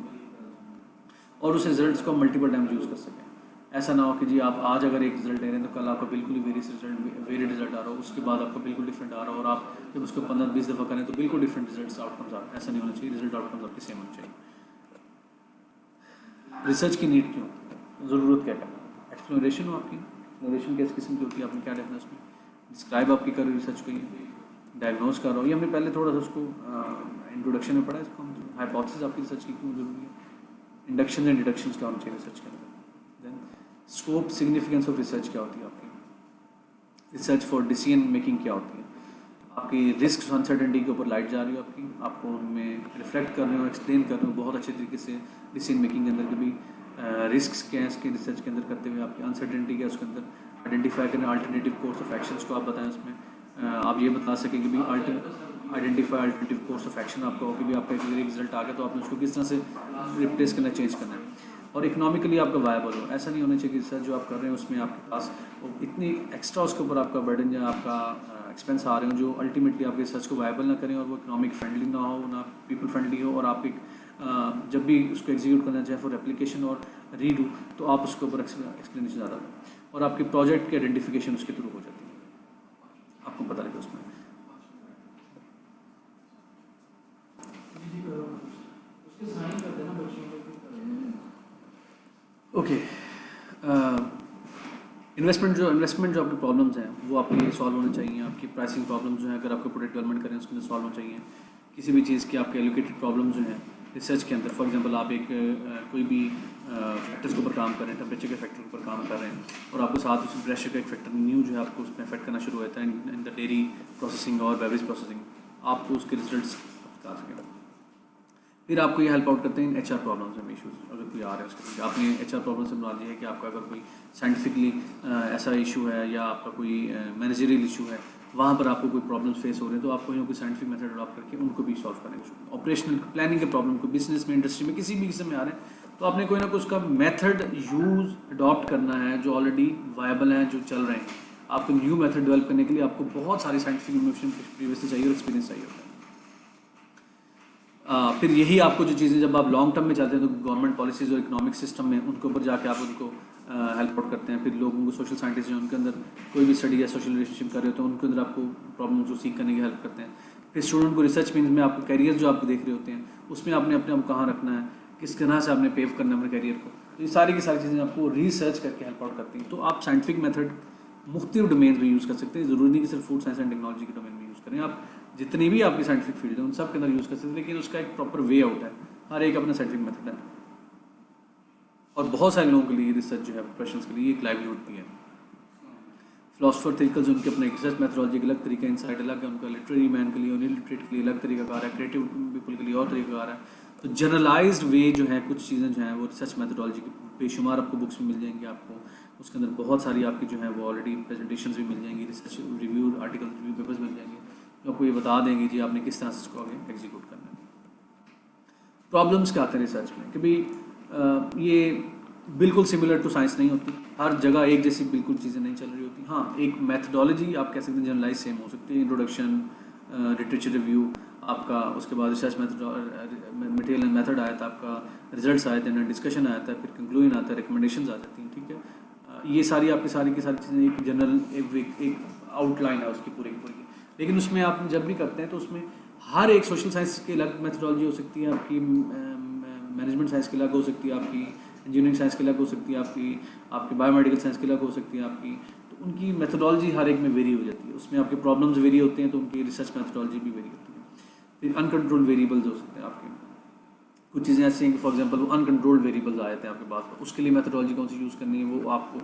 और उस रिजल्ट्स को मल्टीपल टाइम यूज़ कर सकें। ऐसा ना हो कि जी आप आज अगर एक रिजल्ट ले रहे हैं तो कल आपका बिल्कुल ही वेरियड रिजल्ट आ रहा हो, उसके बाद आपका बिल्कुल डिफरेंट आ रहा हो और आप जब उसको 15-20 दफ़ा करें तो बिल्कुल डिफरेंट रिजल्ट्स आउटकम्स आ रहे हैं। ऐसा नहीं होना चाहिए, रिजल्ट आउटकम्स आपके सेम होने चाहिए। रिसर्च की नीड क्यों, ज़रूरत क्या करना, एक्सप्लोरेशन हो आपकी, एक्सप्लोरेशन किस किस्म की होती है, आपने क्या देखना उसमें, डिस्क्राइब आपकी कर रिसर्च को, डायग्नोज कर रहा हो, ये हमने पहले थोड़ा सा उसको इंट्रोडक्शन में पढ़ा है, इसको हम हाइपोथेसिस आपकी रिसर्च की क्यों जरूरी है, इंडक्शन एंड डिडक्शंस क्या होना चाहिए रिसर्च के अंदर, then scope significance of research क्या होती है आपकी, रिसर्च फॉर डिसीजन मेकिंग क्या होती है, आपकी रिस्क अनसर्टेनिटी के ऊपर लाइट जा रही हो आपको उनमें रिफ्लेक्ट कर रहे हो, एक्सप्लेन कर रहे हो बहुत अच्छे तरीके से डिसीजन मेकिंग के अंदर के भी रिस्क क्या है इसके रिसर्च के अंदर करते हुए, आपकी अनसर्टेनिटी क्या है उसके अंदर आइडेंटिफाई करना, अल्टरनेटिव कोर्स ऑफ एक्शंस को आप बताएं उसमें आप ये बता सकें कि भी identify alternative course of action आपका हो कि भी आपका एक रिजल्ट आ गया तो आपने उसको किस तरह से रिप्लेस करना, चेंज करना है और इकोनॉमिकली आपका वायबल हो। ऐसा नहीं होना चाहिए कि रिसर्च जो आप कर रहे हैं उसमें आपके पास इतनी एक्स्ट्रा उसके ऊपर आपका बर्डन या आपका एक्सपेंस आ रहे हो जो अल्टीमेटली आपके रिसर्च को वायबल ना करें और वो इकोनॉमिक फ्रेंडली ना हो, ना पीपल फ्रेंडली हो और आप एक जब भी उसको एग्जीक्यूट करना चाहे फॉर एप्लीकेशन और रीडू तो आप उसके ऊपर एक्सप्लेनेशन ज़्यादा दें और आपके प्रोजेक्ट की आइडेंटिफिकेशन उसके थ्रू हो जाती है, आपको पता लगे उसमें। ओके, इन्वेस्टमेंट जो आपकी प्रॉब्लम्स हैं वो आपके सॉल्व होने चाहिए, आपकी प्राइसिंग प्रॉब्लम्स जो है अगर आपको प्रोडक्ट डेवलपमेंट करें उसके अंदर सॉल्व होना चाहिए, किसी भी चीज़ के आपके एलोकेटेड प्रॉब्लम्स जो हैं रिसर्च के अंदर, फॉर एग्जांपल आप एक कोई भी फैक्टर्स के ऊपर काम कर रहे हैं, टेम्परेचर के फैक्टर के ऊपर काम कर रहे हैं और आपको साथ उसमें प्रेशर का एक फैक्टर न्यू जो है आपको उसमें अफेक्ट करना शुरू होता है इन द डेयरी प्रोसेसिंग और बेवरेज प्रोसेसिंग, आपको उसके रिजल्ट्स बता सकें। फिर आपको ये हेल्प आउट करते हैं HR प्रॉब्लम्स में इशूज़, अगर कोई आ रहा है उसके आपने HR प्रॉब्लम से बना लिया है कि आपका अगर कोई साइंटिफिकली ऐसा इशू है या आपका कोई मैनेजरियल इशू है, वहाँ पर आपको कोई प्रॉब्लम्स फेस हो रहे हैं तो आपको यहाँ कोई साइंटिफिक मेथड अडॉप्ट करके उनको भी सॉल्व करने का शुरू। ऑपरेशनल प्लानिंग के प्रॉब्लम को बिजनेस में, इंडस्ट्री में, किसी भी किस्म में आ रहे हैं तो आपने कोई ना कोई उसका मेथड यूज़ अडॉप्ट करना है जो ऑलरेडी वायबल हैं, जो चल रहे हैं। आपको न्यू मेथड डेवलप करने के लिए आपको बहुत सारी साइंटिफिक इन्फॉर्मेशन प्रीवियसली चाहिए और एक्सपीरियंस चाहिए होता है। फिर यही आपको जो चीज़ें जब आप लॉन्ग टर्म में जाते हैं तो गवर्नमेंट पॉलिसीज़ और इकोनॉमिक सिस्टम में उनके ऊपर जाके आप उनको हेल्प आउट करते हैं। फिर लोगों को सोशल साइंटिस्ट जो उनके अंदर कोई भी स्टडी या सोशल रिलेशनशिप कर रहे होते हैं उनके अंदर आपको प्रॉब्लम को सीख करने की हेल्प करते हैं। फिर स्टूडेंट को रिसर्च मीन्स में आपको कैरियर जो आपको देख रहे होते हैं उसमें आपने अपने आप कहाँ रखना है, किस तरह से आपने पेव करना है अपने कैरियर को, तो ये सारी की सारी चीज़ें आपको रिसर्च करके हेल्प आउट करती हैं। तो आप साइंटिफिक मेथड मुख्तलिफ डोमेन में यूज़ कर सकते हैं, ज़रूरी नहीं कि सिर्फ फूड साइंस एंड टेक्नोलॉजी के डोमेन में यूज़ करें, आप जितनी भी आपकी साइंटिफिक फील्ड है उन सब के अंदर यूज़ कर सकते हैं, लेकिन उसका एक प्रॉपर वे आउट है, हर एक अपना साइंटिफिक मेथड है और बहुत सारे लोगों के लिए रिसर्च जो है प्रोफेशनल्स के लिए एक लाइवलीहुड भी है। फिलोसफर थिंकर्स उनके अपने रिसर्च मैथडोलॉजी का अलग तरीका, इनसाइट अलग है उनका, लिटरेरी मैन के लिए और इलिटरेट के लिए अलग तरीका कार है, क्रिएटिव पीपल के लिए और तरीका कार है। तो जनरलाइज्ड वे जो है कुछ चीज़ें जो हैं वो रिसर्च मैथडोलॉजी की बेशुमार आपको बुक्स में मिल जाएंगी, आपको उसके अंदर बहुत सारी आपकी जो है वो ऑलरेडी प्रेजेंटेशंस भी मिल जाएंगी, research review article review papers मिल जाएंगे जो आपको ये बता देंगे जी आपने किस तरह से इसको आगे एग्जीक्यूट करना है। प्रॉब्लम्स क्या आते हैं रिसर्च में कि भाई ये बिल्कुल सिमिलर टू साइंस नहीं होती, हर जगह एक जैसी बिल्कुल चीज़ें नहीं चल रही होती। हाँ, एक मैथडोलॉजी आप कह सकते हैं जनरलाइज सेम हो सकती है, इंट्रोडक्शन, लिटरेचर रिव्यू आपका, उसके बाद रिसर्च मटेरियल एंड मेथड आया था, आपका रिजल्ट्स आए थे, डिस्कशन आया था, फिर कंक्लूजन आता है, रिकमेंडेशंस आ जाती हैं, ठीक है। ये सारी आपकी सारी की सारी चीज़ें एक जनरल एक आउटलाइन है उसकी पूरी की पूरी। लेकिन उसमें आप जब भी करते हैं तो उसमें हर एक सोशल साइंस की अलग मेथडोलॉजी हो सकती है, आपकी मैनेजमेंट साइंस की अलग हो सकती है, आपकी इंजीनियरिंग साइंस की अलग हो सकती है, आपकी बायोमेडिकल साइंस की अलग हो सकती है आपकी, तो उनकी मेथडोलॉजी हर एक में वेरी हो जाती है, उसमें आपके प्रॉब्लम्स वेरी होते हैं तो उनकी रिसर्च मेथडोलॉजी भी वेरी होती है। फिर अनकंट्रोल्ड वेरिएबल्स हो सकते हैं आपके, कुछ चीज़ें ऐसी हैं कि फॉर एग्जांपल वो अनकंट्रोल्ड वेरिएबल्स आ जाते हैं आपके पास, तो उसके लिए मेथडोलॉजी कौन सी यूज़ करनी है वो आपको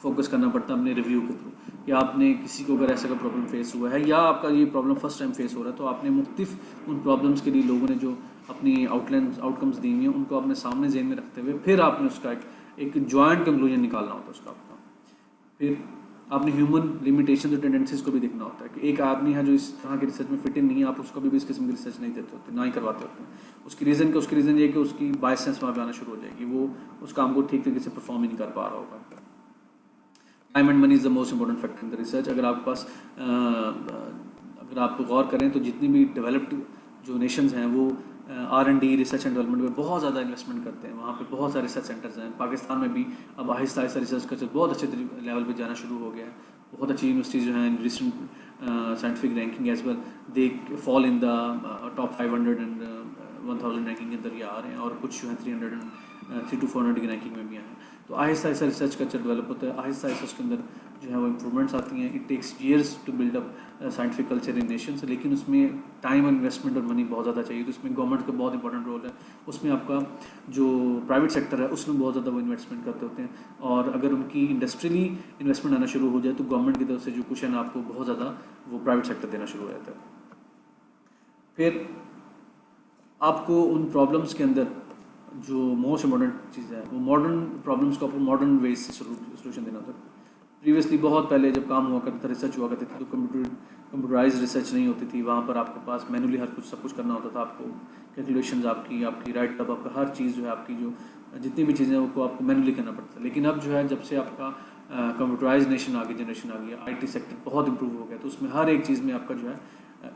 फोकस करना पड़ता है अपने रिव्यू के थ्रू, कि आपने किसी को अगर ऐसा का प्रॉब्लम फेस हुआ है या आपका ये प्रॉब्लम फर्स्ट टाइम फेस हो रहा है तो आपने मुख्तलिफ उन प्रॉब्लम्स के लिए लोगों ने जो अपनी आउटकम्स दी हुई हैं उनको अपने सामने जेहन में रखते हुए फिर आपने उसका एक जॉइंट कंक्लूजन निकालना होता है उसका आपका। फिर आपने ह्यूमन लिमिटेशन और टेंडेंसीज को भी देखना होता है कि एक आदमी है जो इस तरह की रिसर्च में फिट इन नहीं है, आप उसको भी इस किस्म की रिसर्च नहीं देते होते, ना ही करवाते होते हैं। उसकी रीज़न ये है कि उसकी बायसेंस वहाँ पे आना शुरू हो जाएगी, वो उस काम को ठीक तरीके से परफॉर्म ही नहीं कर पा रहा होगा। Time and money is the most important factor in the research. अगर आपके पास अगर आप गौर करें तो जितनी भी डेवलप्ड जो नेशंस हैं वो R&D रिसर्च एंड डेवलपमेंट में बहुत ज़्यादा इन्वेस्टमेंट करते हैं, वहाँ पे बहुत सारे रिसर्च सेंटर्स हैं। पाकिस्तान में भी अब आहिस्ता आहिस्ता रिसर्च कल्चर बहुत अच्छे लेवल पे जाना शुरू हो गया है, बहुत अच्छी यूनिवर्सिटीज़ जो हैं recent scientific ranking as well they fall in the top 500 and 1000 ranking के अंदर ये आ रहे हैं, और कुछ जो है 300 to 400 की रैंकिंग में भी आए हैं। तो Aahista Aahista research culture develop होता है, आहिस्ता आहिस्ता उसके अंदर जो है वो इम्प्रूवमेंट्स आती हैं। It takes years to build up scientific culture in nations, लेकिन उसमें टाइम इन्वेस्टमेंट और मनी बहुत ज़्यादा चाहिए, तो उसमें गवर्नमेंट का बहुत इंपॉर्टेंट रोल है। उसमें आपका जो प्राइवेट सेक्टर है उसमें बहुत ज़्यादा वो इन्वेस्टमेंट करते होते हैं, और अगर उनकी इंडस्ट्रियली इन्वेस्टमेंट आना शुरू हो जाए तो गवर्नमेंट की तरफ से जो कुछ है ना आपको बहुत ज़्यादा वो प्राइवेट सेक्टर देना शुरू हो जाता है। फिर आपको उन प्रॉब्लम्स के अंदर जो मोस्ट इम्पॉर्टेंट चीज़ है वो मॉडर्न प्रॉब्लम्स को आपको मॉडर्न वेज से सोल्यूशन देना होता है। प्रीवियसली बहुत पहले जब काम हुआ करता था, रिसर्च हुआ करती थी, तो कंप्यूटराइज रिसर्च नहीं होती थी, वहाँ पर आपके पास मैनुअली हर कुछ सब कुछ करना होता था, आपको कैलकुलेशंस आपकी राइट अप आपका हर चीज़ जो है आपकी जो जितनी भी चीज़ें हैं वो आपको मैनुअली करना पड़ता है। लेकिन अब जो है जब से आपका कंप्यूटराइज नेशन आ गई, जनरेशन आ गई, IT सेक्टर बहुत इंप्रूव हो गया, तो उसमें हर एक चीज़ में आपका जो है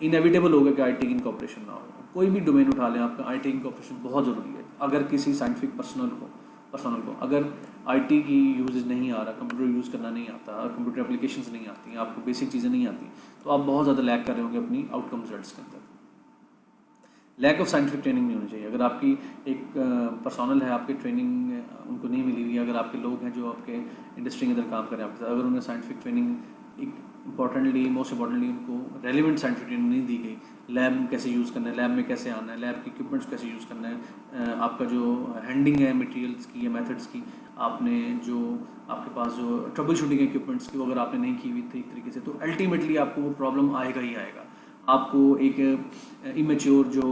इनएविटेबल होगा कि IT की इनकॉर्पोरेशन ना हो। कोई भी डोमेन उठा लें, आपका IT की इनकॉर्पोरेशन बहुत ज़रूरी है। अगर किसी साइंटिफिक पर्सनल को अगर IT की यूजेज नहीं आ रहा, कंप्यूटर यूज़ करना नहीं आता, कंप्यूटर एप्लीकेशंस नहीं आती, आपको बेसिक चीज़ें नहीं आती, तो आप बहुत ज़्यादा लैग कर रहे होंगे अपनी आउटकम रिजल्ट्स के अंदर। लैक ऑफ साइंटिफिक ट्रेनिंग नहीं होनी चाहिए। अगर आपकी एक पर्सनल है, आपकी ट्रेनिंग उनको नहीं मिली हुई है, अगर आपके लोग हैं जो आपके इंडस्ट्री के अंदर काम कर रहे हैं आपके साथ, अगर उन्हें साइंटिफिक ट्रेनिंग एक मोस्ट इम्पॉर्टेंटली उनको रेलिवेंट साइंटिफिक ट्रेनिंग नहीं दी गई, लैब में कैसे यूज़ करना है, लैब में कैसे आना है, लैब के इक्विपमेंट्स कैसे यूज़ करना है, आपका जो हैंडलिंग है मटेरियल्स की या मेथड्स की, आपने जो आपके पास जो ट्रबल शूटिंग इक्विपमेंट्स की वो अगर आपने नहीं की हुई थी एक तरीके से, तो अल्टीमेटली आपको वो प्रॉब्लम आएगा ही आएगा। आपको एक इमेच्योर जो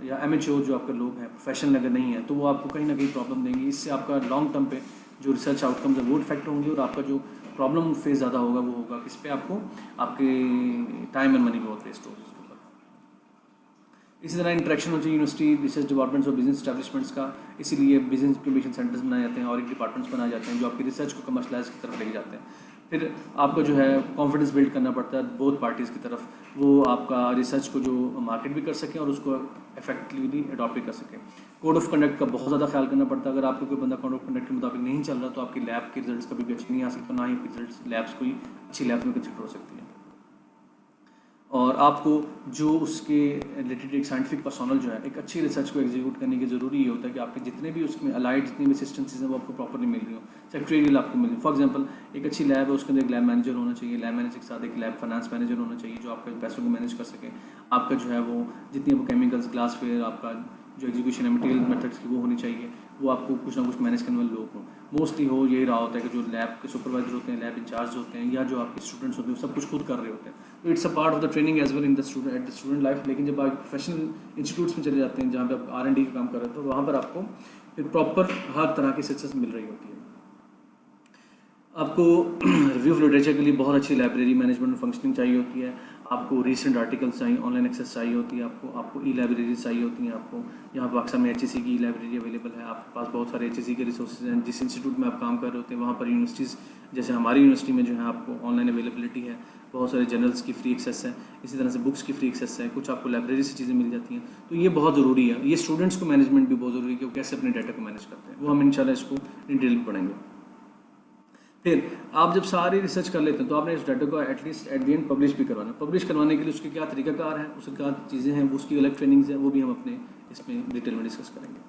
या एमेच्योर जो आपके लोग हैं, प्रोफेशनल अगर नहीं है, तो वो आपको कहीं ना कहीं प्रॉब्लम देंगे। इससे आपका लॉन्ग टर्म पे जो रिसर्च आउटकम्स है वो इफेक्ट होंगे, और आपका जो प्रॉब्लम फेस ज़्यादा होगा वो होगा किस पे, आपको आपके टाइम एंड मनी बहुत वेस्ट होगा। इसी तरह इंटरेक्शन हो चाहिए यूनिवर्सिटी रिसर्च डिपार्टमेंट्स और बिजनेस एस्टैब्लिशमेंट्स का, इसीलिए बिजनेस इंक्यूबेशन सेंटर्स बनाए जाते हैं और एक डिपार्टमेंट्स बनाए जाते हैं जो आपकी रिसर्च को कमर्शलाइज की तरफ लेके जाते हैं। फिर आपको जो है कॉन्फिडेंस बिल्ड करना पड़ता है बोथ पार्टीज़ की तरफ, वो आपका रिसर्च को जो मार्केट भी कर सकें और उसको इफेक्टिवली अडॉप्ट भी कर सकें। कोड ऑफ कंडक्ट का बहुत ज़्यादा ख्याल करना पड़ता है। अगर आपको कोई बंदा कोड ऑफ कंडक्ट के मुताबिक नहीं चल रहा तो आपकी लैब के रिजल्ट्स कभी भी अच्छे नहीं आ सकते, ना ही रिजल्ट्स लैब्स कोई अच्छी लैब्स में कंसिडर हो सकती है। और आपको जो उसके रिलेटेड एक साइंटिफिक पर्सोनल जो है एक अच्छी रिसर्च को एग्जीक्यूट करने की ज़रूरी ये होता है कि आपके जितने भी उसमें अलाइड जितनी भी असिस्टेंसीज हैं वो आपको प्रॉपरली मिल रही हो, सेक्रेटरियल आपको मिल रही। फॉर एग्जांपल एक अच्छी लैब है, उसके अंदर एक लैब मैनेजर होना चाहिए, लैब मैनेजर के साथ एक लैब फाइनेंस मैनेजर होना चाहिए जो आपके पैसों को मैनेज कर सके। आपका जो है वो जितनी वो केमिकल्स, ग्लासवेयर, आपका जो एग्जीक्यूशन है मटेरियल मेथड्स की वो होनी चाहिए, वो आपको कुछ ना कुछ मैनेज करने वाले लोग हों। मोस्टली हो यही रहा होता है कि जो लैब के सुपरवाइजर होते हैं, लैब इंचार्ज होते हैं, या जो आपके स्टूडेंट्स होते हैं, सब कुछ खुद कर रहे होते हैं। तो it's a part of the training as well in the student at the student life. लेकिन जब आप प्रोफेशनल इंस्टीट्यूट्स में चले जाते हैं जहाँ पे आप R&D का काम कर रहे हैं, तो वहाँ पर आपको फिर प्रॉपर हर तरह की सक्सेस मिल रही होती है। आपको रिव्यू ऑफ लिटरेचर के लिए बहुत अच्छी लाइब्रेरी मैनेजमेंट और फंक्शनिंग चाहिए होती है। आपको रीसेंट आर्टिकल्स चाहिए, ऑनलाइन एक्सेस चाहिए होती है, आपको ई लाइब्रेरीज चाहिए होती हैं। आपको यहाँ पाकिस्तान में HEC की लाइब्रेरी अवेलेबल है, आपके पास बहुत सारे HEC के रिसोर्सेज हैं। जिस इंस्टीट्यूट में आप काम कर रहे होते हैं वहाँ पर यूनिवर्सिटीज़, जैसे हमारी यूनिवर्सिटी में जो है आपको ऑनलाइन अवेलेबिलिटी है, बहुत सारे जर्नल्स की फ्री एक्सेस है, इसी तरह से बुक्स की फ्री एक्सेस है, कुछ आपको लाइब्रेरी से चीज़ें मिल जाती हैं। तो ये बहुत ज़रूरी है। ये स्टूडेंट्स को मैनेजमेंट भी बहुत ज़रूरी है कि वो कैसे अपने डाटा को मैनेज करते हैं, वो हम इंशाल्लाह इसको डिटेल में पढ़ेंगे। फिर आप जब सारी रिसर्च कर लेते हैं तो आपने इस डाटा को at least at the end publish भी करवाना है। पब्लिश करवाने के लिए उसके क्या तरीकाकार है, उसके क्या चीज़ें हैं, वो उसकी अलग ट्रेनिंग्स हैं, वो भी हम अपने इसमें डिटेल में डिस्कस करेंगे।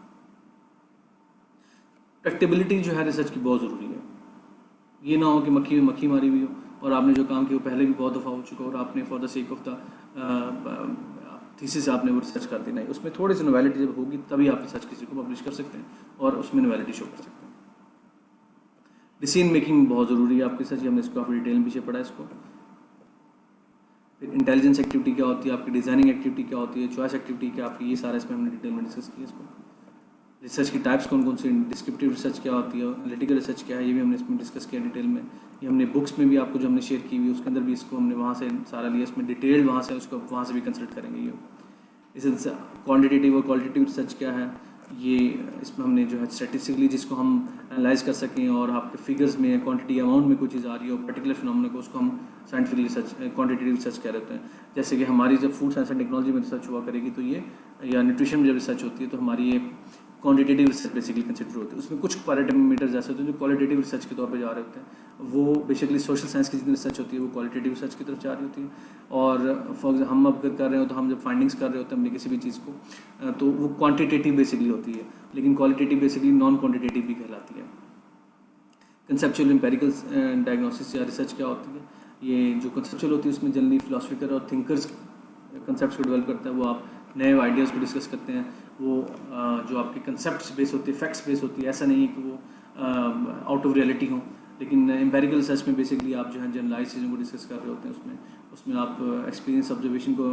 प्रैक्टिबिलिटी जो है रिसर्च की बहुत ज़रूरी है। ये ना हो कि मक्खी में मक्खी मारी हुई हो और आपने जो काम किया वो पहले भी बहुत दफ़ा हो चुका और आपने for the sake of the thesis आपने वो रिसर्च कर दी। नहीं, उसमें थोड़ी सी नोवेलिटी जब होगी तभी आप रिसर्च किसी को पब्लिश कर सकते हैं और उसमें नोवेलिटी शो कर सकते हैं। डिसीजन मेकिंग बहुत ज़रूरी है आपके साथ, हमने इसको काफ़ी डिटेल में पीछे पढ़ा है इसको। फिर इंटेलिजेंस एक्टिविटी क्या होती है, आपकी डिज़ाइनिंग एक्टिविटी क्या होती है, चॉइस एक्टिविटी क्या आपकी, ये सारा इसमें हमने डिटेल में डिस्कस किया इसको। रिसर्च की टाइप्स कौन कौन सी, डिस्क्रिप्टिव रिसर्च क्या होती है, एनालिटिकल रिसर्च क्या है, ये भी हमने इसमें डिस्कस किया डिटेल में। ये हमने बुक्स में भी आपको जो हमने शेयर की हुई उसके अंदर भी इसको हमने वहाँ से सारा लिया, इसमें डिटेल वहाँ से उसको वहाँ से भी कंसल्ट करेंगे। ये इसी तरह से क्वान्टिटेटिव और क्वालिटेटिव रिसर्च क्या है, ये इसमें हमने जो है स्टैटिस्टिकली जिसको हम एनालाइज कर सकें और आपके फिगर्स में क्वांटिटी अमाउंट में कोई चीज़ आ रही हो पर्टिकुलर फिनोमेना को, उसको हम साइंटिफिक रिसर्च क्वांटिटेटिव रिसर्च कह रहे होते हैं। जैसे कि हमारी जब फूड साइंस एंड टेक्नोलॉजी में रिसर्च हुआ करेगी तो ये, या न्यूट्रिशन में जब रिसर्च होती है तो हमारी ये क्वांटिटेटिव रिसर्च बेसिकली कंसिडर होती है। उसमें कुछ पैरामीटर्स ऐसे होते हैं जो क्वालिटेटिव रिसर्च के तौर पे जा रहे होते हैं। वो बेसिकली सोशल साइंस की जितनी रिसर्च होती है वो क्वालिटेटिव रिसर्च की तरफ जा रही होती है। और फॉर एग्जाम्पल हम अगर कर रहे हो तो हम जब फाइंडिंग्स कर रहे होते हैं अपनी किसी भी चीज़ को, तो वो क्वांटिटेटिव बेसिकली होती है, लेकिन क्वालिटेटिव बेसिकली नॉन क्वांटिटेटिव भी कहलाती है। कंसेप्चुअल एम्पेरिकल डायग्नोसिस या रिसर्च क्या होती है, ये जो कंसेप्चुअल होती है उसमें जनरली फिलोसफिकर और थिंकर्स कंसेप्ट को डेवलप करता है, वो आप नए आइडियाज़ को डिस्कस करते हैं। वो जो आपके कंसेप्ट्स बेस होती है, फैक्ट्स बेस होती है, ऐसा नहीं है कि वो आउट ऑफ रियलिटी हो। लेकिन एम्पेरिकल रिसर्च में बेसिकली आप जो है जनरलाइज चीज़ों को डिस्कस कर रहे होते हैं, उसमें आप एक्सपीरियंस ऑब्जर्वेशन को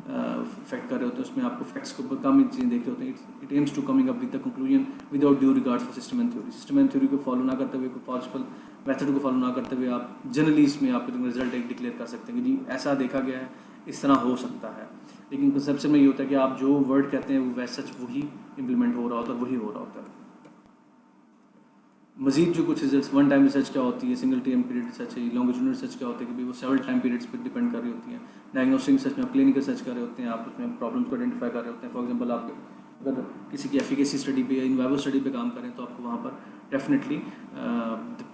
फैक्ट कर रहे होते हैं, उसमें आपको फैक्ट्स को कम चीज़ें देख रहे होते हैं। It aims to coming up with the conclusion without due regards for system and theory. System and theory को फॉलो ना करते हुए, कोई पॉसिबल मेथड को फॉलो ना करते हुए आप जनरली इसमें आप रिजल्ट एक डिक्लेयर कर सकते हैं कि जी ऐसा देखा गया है, इस तरह हो सकता है। लेकिन कंसेप्शन में ये होता है कि आप जो वर्ड कहते हैं वो वैसा वही इम्प्लीमेंट हो रहा होता है, वही हो रहा होता है। मजीद जो कुछ रिसर्च, वन टाइम रिसर्च क्या होती है, सिंगल टाइम पीरियड रिसर्च है, लॉन्गिट्यूडनल रिसर्च क्या होता है कि भाई वो सेवरल टाइम पीरियड्स पर डिपेंड कर रही होती है। डायग्नोस्टिक रिसर्च में आप क्लिनिकल रिसर्च कर रहे होते हैं, आप उसमें प्रॉब्लम्स को आइडेंटिफाई कर रहे होते हैं। फॉर एग्जांपल आप अगर किसी की एफिकेसी स्टडी पे या इन वाइवो स्टडी पे काम करें तो आपको वहाँ पर डेफिनेटली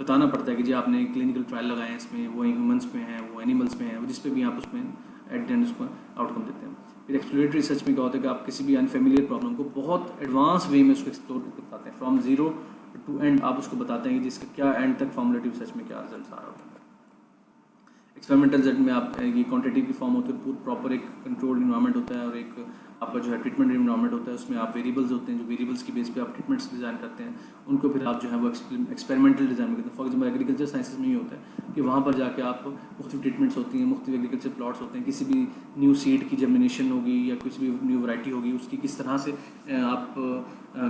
बताना पड़ता है कि जी आपने क्लिनिकल ट्रायल लगाए हैं, इसमें वो ह्यूमन्स में हैं, वो एनिमल्स में हैं, जिस पे भी आप उसमें एट द एंड उसको आउटकम देते हैं। फिर एक्सप्लोरेटरी रिसर्च में क्या होता है कि आप किसी भी अनफेमिलियर प्रॉब्लम को बहुत एडवांस वे में उसको एक्सप्लोर करके बताते हैं, फ्रॉम जीरो टू एंड आप उसको बताते हैं कि जिसका क्या एंड तक फॉर्मुलेटिव रिसर्च में क्या रिजल्ट आ रहा होता है। एक्सपेरिमेंटल रिजल्ट में आप ये क्वांटिटेटिव की फॉर्म होती है, प्रॉपर एक कंट्रोल्ड इन्वायरमेंट होता है और एक आपका जो है ट्रीटमेंट इन्वायरमेंट होता है, उसमें आप वेरिएबल्स होते हैं, जो वेरिएबल्स की बेस पे आप ट्रीटमेंट्स डिज़ाइन करते हैं, उनको फिर आप जो है वो एक्सपेरिमेंटल डिज़ाइन में करते हैं। फॉर एग्जाम्पल एग्रीकल्चर साइंसेज में ये होता है कि वहाँ पर जाके आप मुख्तलिफ ट्रीटमेंट्स होती हैं, मुख्तलिफ एग्रीकल्चर प्लॉट्स होते हैं, किसी भी न्यू सीड की जर्मिनेशन होगी या कुछ भी न्यू वैरायटी होगी, उसकी किस तरह से आप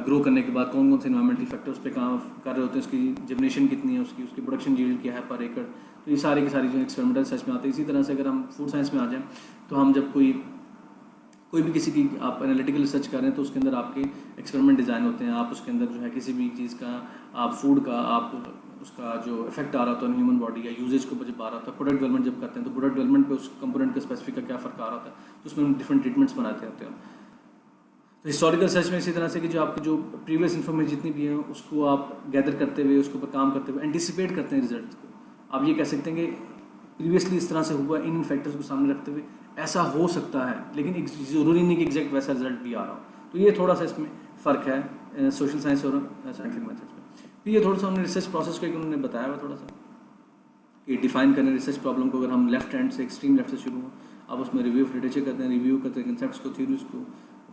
ग्रो करने के बाद कौन कौन से इन्वायरमेंटल फैक्टर्स पे काम कर रहे होते हैं, उसकी जर्मिनेशन कितनी है, उसकी प्रोडक्शन यील्ड क्या है पर एकड़, तो ये सारी की सारी जो एक्सपेरिमेंटल रिसर्च में आते हैं। इसी तरह से अगर हम फूड साइंस में आ जाएँ तो हम जब कोई भी किसी की आप एनालिटिकल रिसर्च कर रहे हैं तो उसके अंदर आपके एक्सपेरिमेंट डिज़ाइन होते हैं, आप उसके अंदर जो है किसी भी चीज़ का आप फूड का आप उसका जो इफेक्ट आ रहा होता है ह्यूमन बॉडी या यूजेज को जब आ रहा होता है, प्रोडक्ट डेवलपमेंट जब करते हैं तो प्रोडक्ट डेवलपमेंट पे उस कंपोनेंट का स्पेसिफिक का क्या फ़र्क आ रहा होता है, तो उसमें हम डिफरेंट ट्रीटमेंट्स बनाते होते हैं। तो हिस्टोरिकल रिसर्च में इसी तरह से कि जो आपकी जो प्रीवियस इन्फॉर्मेशन जितनी भी है उसको आप गैदर करते हुए उसके ऊपर काम करते हुए एंटिसिपेट करते हैं रिजल्ट को। आप ये कह सकते हैं कि प्रीवियसली इस तरह से हुआ, इन फैक्टर्स को सामने रखते हुए ऐसा हो सकता है, लेकिन ज़रूरी नहीं कि एग्जैक्ट वैसा रिजल्ट भी आ रहा हो। तो ये थोड़ा सा इसमें फ़र्क है सोशल साइंस और साइंटिफिक मेथड्स में। फिर ये थोड़ा सा हमने रिसर्च प्रोसेस को एक उन्होंने बताया हुआ थोड़ा सा कि डिफाइन करने रिसर्च प्रॉब्लम को, अगर हम लेफ्ट हैंड से एक्सट्रीम लेफ्ट से शुरू हो, आप उसमें रिव्यू ऑफ लिटरेचर करते हैं, रिव्यू करते हैं कंसेप्ट्स को, थ्योरीज को,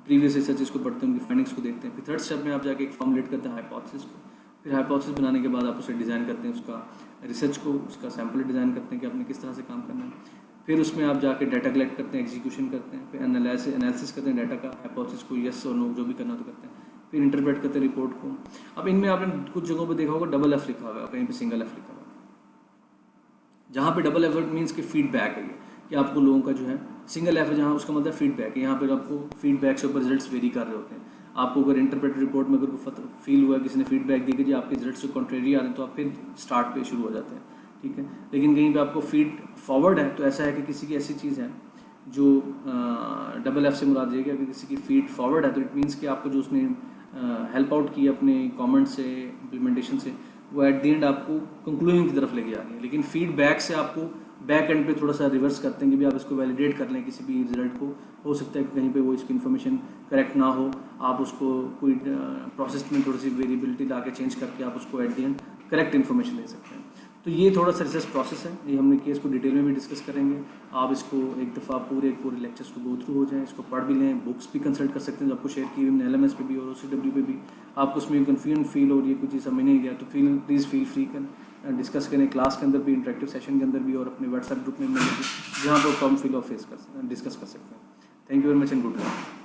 प्रीवियस रिसर्चेस को पढ़ते हैं, उनकी फाइंडिंग्स को देखते हैं। फिर थर्ड स्टेप में आप जाके एक फॉर्मुलेट करते हैं हाइपोथेसिस को। फिर हाइपोथेसिस बनाने के बाद आप उसे डिज़ाइन करते हैं, उसका रिसर्च को, उसका सैम्पल डिज़ाइन करते हैं कि आपने किस तरह से काम करना है। फिर उसमें आप जाके डाटा कलेक्ट करते हैं, एग्जीक्यूशन करते हैं, फिर एनालिसिस करते हैं डाटा का, हाइपोथेसिस को यस और नो जो भी करना तो करते हैं, फिर इंटरप्रेट करते हैं रिपोर्ट को। अब इनमें आपने कुछ जगहों पे देखा होगा डबल एफ लिखा होगा, कहीं पे सिंगल एफ लिखा होगा। जहाँ पे डबल एफ मीन्स कि फीडबैक है ये, कि आपको लोगों का जो है, सिंगल एफ है जहाँ उसका मतलब फीडबैक है, यहाँ पर आपको फीडबैक से ऊपर रिजल्ट्स वेरी कर रहे होते हैं। आपको अगर इंटरप्रेट रिपोर्ट में अगर फील हुआ किसी ने फीडबैक दी कि जी आपके रिजल्ट्स से कॉन्ट्रेरी आ रहे हैं, तो आप फिर स्टार्ट पे शुरू हो जाते हैं, ठीक है। लेकिन कहीं पे आपको फीड फॉरवर्ड है तो ऐसा है कि किसी की ऐसी चीज़ है जो डबल एफ से मुराद ये कि अगर किसी की फीड फॉरवर्ड है तो इट मीन्स कि आपको जो उसने हेल्प आउट की अपने कमेंट से, इम्प्लीमेंटेशन से, वो एट द एंड आपको कंक्लूजन की तरफ लेके जा रही है। लेकिन फीडबैक से आपको बैक एंड पे थोड़ा सा रिवर्स करते हैं कि भी आप इसको वैलिडेट कर लें किसी भी रिजल्ट को। हो सकता है कि कहीं पे वो इसकी इन्फॉर्मेशन करेक्ट ना हो, आप उसको कोई प्रोसेस में थोड़ी सी वेरिएबिलिटी ला के चेंज करके आप उसको at the end correct information ले सकते हैं। तो ये थोड़ा सा रिसर्च प्रोसेस है, ये हमने केस को डिटेल में भी डिस्कस करेंगे। आप इसको एक दफ़ा पूरे लेक्चर्स को गो थ्रू हो जाएं, इसको पढ़ भी लें, बुक्स भी कंसल्ट कर सकते हैं जो आपको शेयर की हुई LMS पे भी और OCW पे भी। आपको उसमें कन्फ्यूजन फील हो रही है, कुछ चीज़ समझ नहीं गया तो प्लीज़ फील फ्री कर डिस्कस करें, क्लास के अंदर भी, इंटरेक्टिव सेशन के अंदर भी, और अपने व्हाट्सएप ग्रुप में भी, जहाँ पर प्रॉब्लम फील और फेस कर डिस्कस कर सकते हैं। Thank you very much and good luck.